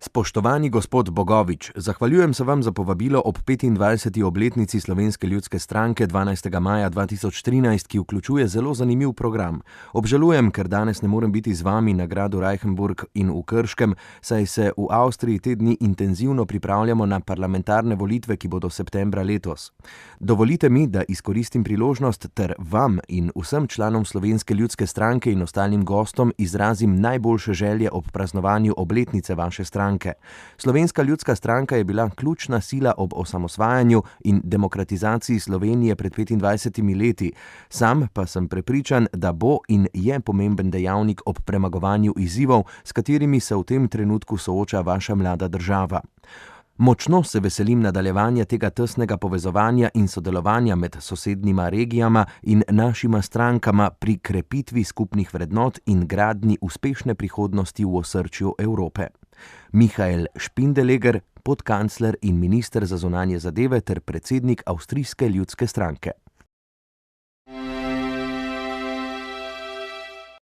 Spoštovani gospod Bogovič, zahvaljujem se vam za povabilo ob 25. obletnici Slovenske ljudske stranke 12. maja 2013, ki vključuje zelo zanimiv program. Obžalujem, ker danes ne morem biti z vami na gradu Reichenburg in v Krškem, saj se v Avstriji te dni intenzivno pripravljamo na parlamentarne volitve, ki bodo septembra letos. Dovolite mi, da izkoristim priložnost ter vam in vsem članom Slovenske ljudske stranke in ostalim gostom izrazim najboljše želje ob praznovanju obletnice vaše stranke. Slovenska ljudska stranka je bila ključna sila ob osamosvajanju in demokratizaciji Slovenije pred 25 leti. Sam pa sem prepričan, da bo in je pomemben dejavnik ob premagovanju izzivov, s katerimi se v tem trenutku sooča vaša mlada država. Močno se veselim nadaljevanja tega tesnega povezovanja in sodelovanja med sosednjima regijama in našima strankama pri krepitvi skupnih vrednot in gradnji uspešne prihodnosti v osrčju Evrope. Michael Spindeleger, podkancler in minister za zunanje zadeve ter predsednik Avstrijske ljudske stranke.